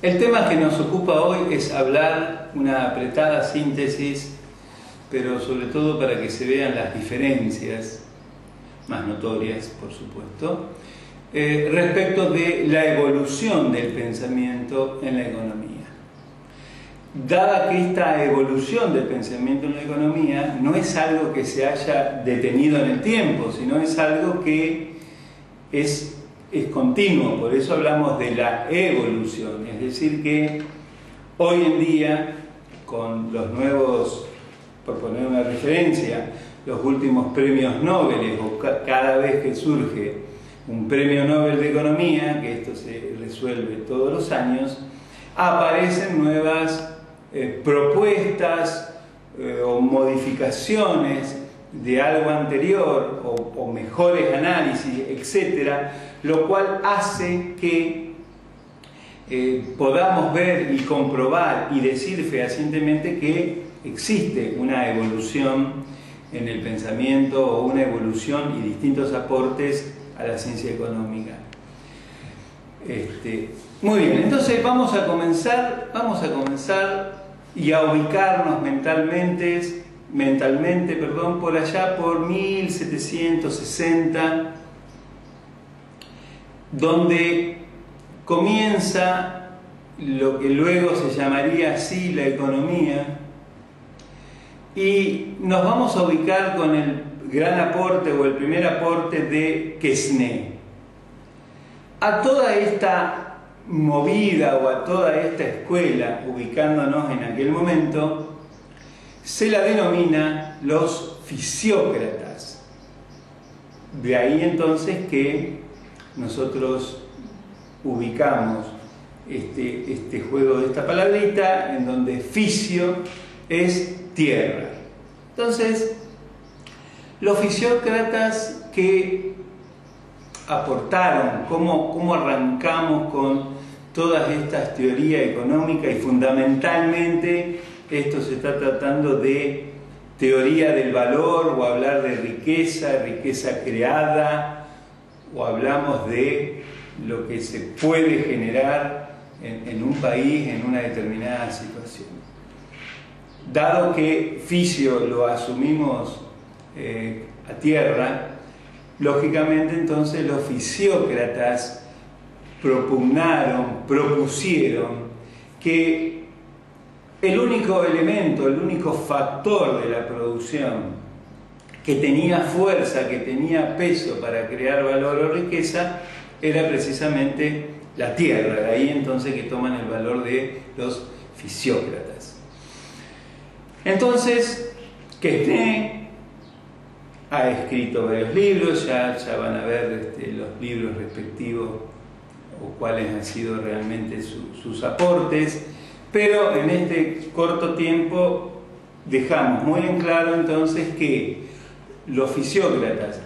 El tema que nos ocupa hoy es hablar una apretada síntesis, pero sobre todo para que se vean las diferencias, más notorias por supuesto, respecto de la evolución del pensamiento en la economía. Dada que esta evolución del pensamiento en la economía no es algo que se haya detenido en el tiempo, sino es algo que es continuo, por eso hablamos de la evolución, es decir que hoy en día, con los nuevos, por poner una referencia, los últimos premios Nobel, o cada vez que surge un premio Nobel de Economía, que esto se resuelve todos los años, aparecen nuevas propuestas o modificaciones de algo anterior o mejores análisis, etcétera, lo cual hace que podamos ver y comprobar y decir fehacientemente que existe una evolución en el pensamiento o una evolución y distintos aportes a la ciencia económica. Muy bien, entonces vamos a comenzar y a ubicarnos mentalmente, por allá por 1760, donde comienza lo que luego se llamaría así la economía, y nos vamos a ubicar con el gran aporte o el primer aporte de Quesnay. A toda esta movida o a toda esta escuela, ubicándonos en aquel momento, se la denomina los fisiócratas. De ahí entonces que nosotros ubicamos este juego de esta palabrita, en donde fisio es tierra. Entonces, los fisiócratas que aportaron, cómo arrancamos con todas estas teorías económicas, y fundamentalmente esto se está tratando de teoría del valor, o hablar de riqueza creada, o hablamos de lo que se puede generar en un país en una determinada situación. Dado que fisio lo asumimos a tierra, lógicamente entonces los fisiócratas propusieron que el único elemento, el único factor de la producción que tenía fuerza, que tenía peso para crear valor o riqueza, era precisamente la tierra. De ahí entonces que toman el valor de los fisiócratas. Entonces, Quesnay ha escrito varios libros, ya van a ver los libros respectivos o cuáles han sido realmente sus aportes, pero en este corto tiempo dejamos muy en claro entonces que los fisiócratas,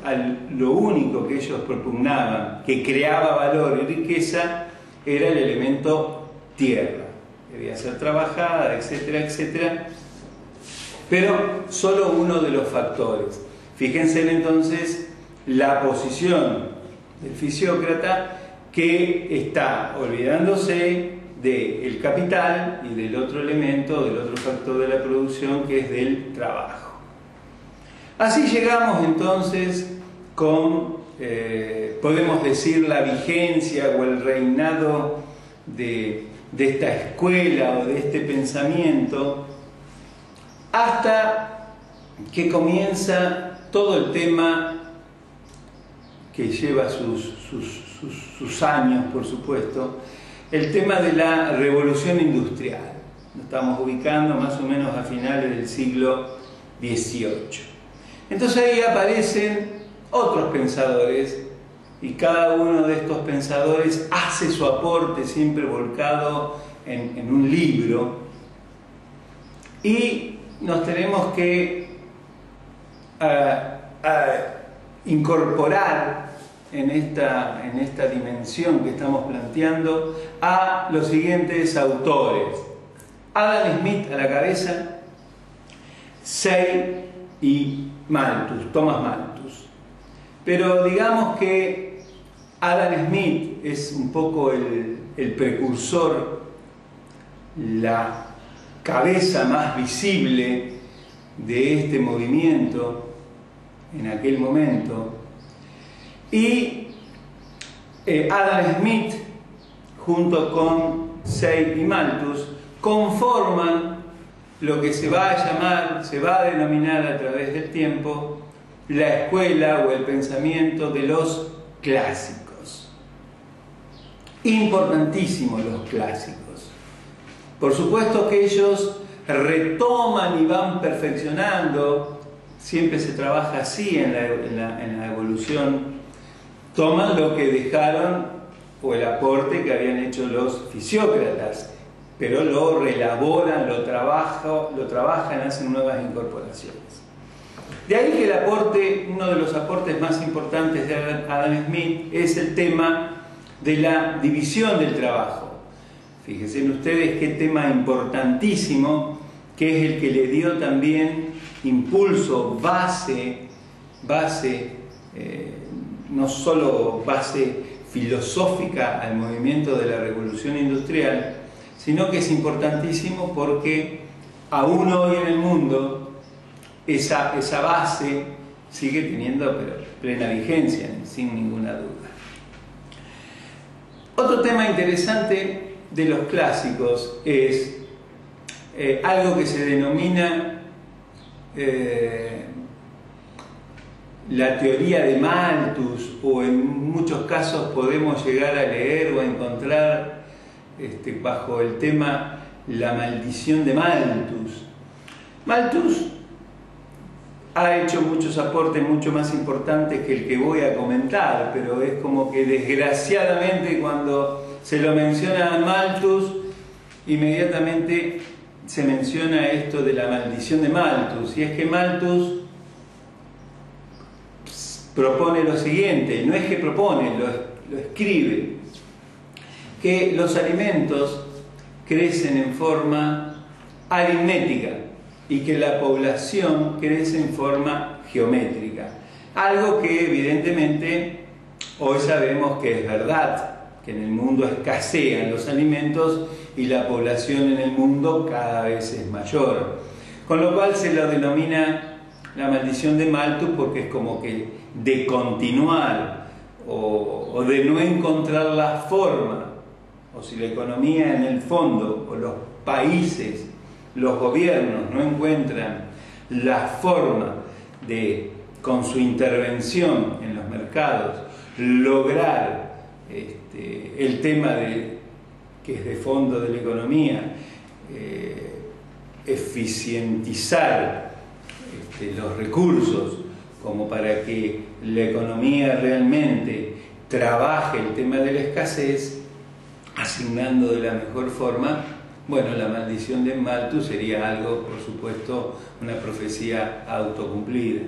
lo único que ellos propugnaban que creaba valor y riqueza era el elemento tierra, debía ser trabajada, etcétera, etcétera, pero solo uno de los factores. Fíjense entonces la posición del fisiócrata, que está olvidándose del capital y del otro elemento, del otro factor de la producción, que es del trabajo. Así llegamos entonces con, podemos decir, la vigencia o el reinado de esta escuela o de este pensamiento, hasta que comienza todo el tema que lleva sus años, por supuesto, el tema de la revolución industrial. Nos estamos ubicando más o menos a finales del siglo XVIII. Entonces ahí aparecen otros pensadores, y cada uno de estos pensadores hace su aporte siempre volcado en un libro, y nos tenemos que incorporar en esta dimensión que estamos planteando a los siguientes autores: Adam Smith a la cabeza, Say y Malthus, Thomas Malthus. Pero digamos que Adam Smith es un poco el precursor la cabeza más visible de este movimiento en aquel momento, y Adam Smith junto con Say y Malthus conforman lo que se va a llamar, se va a denominar a través del tiempo, la escuela o el pensamiento de los clásicos. Importantísimos los clásicos. Por supuesto que ellos retoman y van perfeccionando, siempre se trabaja así en la evolución, toman lo que dejaron o el aporte que habían hecho los fisiócratas, pero lo reelaboran, lo trabajan, hacen nuevas incorporaciones. De ahí que el aporte, uno de los aportes más importantes de Adam Smith es el tema de la división del trabajo. Fíjense ustedes qué tema importantísimo, que es el que le dio también impulso, base, no solo base filosófica al movimiento de la revolución industrial, sino que es importantísimo porque aún hoy en el mundo esa base sigue teniendo plena vigencia, sin ninguna duda. Otro tema interesante de los clásicos es algo que se denomina la teoría de Malthus, o en muchos casos podemos llegar a leer o a encontrar bajo el tema la maldición de Malthus. Malthus ha hecho muchos aportes mucho más importantes que el que voy a comentar, pero es como que desgraciadamente cuando se lo menciona a Malthus, inmediatamente se menciona esto de la maldición de Malthus, y es que Malthus propone lo siguiente, no es que propone, lo escribe, que los alimentos crecen en forma aritmética y que la población crece en forma geométrica. Algo que evidentemente hoy sabemos que es verdad, que en el mundo escasean los alimentos y la población en el mundo cada vez es mayor. Con lo cual se lo denomina la maldición de Malthus, porque es como que de continuar o de no encontrar la forma, o si la economía en el fondo, o los países, los gobiernos no encuentran la forma de, con su intervención en los mercados, lograr el tema que es de fondo de la economía, eficientizar los recursos como para que la economía realmente trabaje el tema de la escasez, asignando de la mejor forma. Bueno, la maldición de Malthus sería algo, por supuesto, una profecía autocumplida.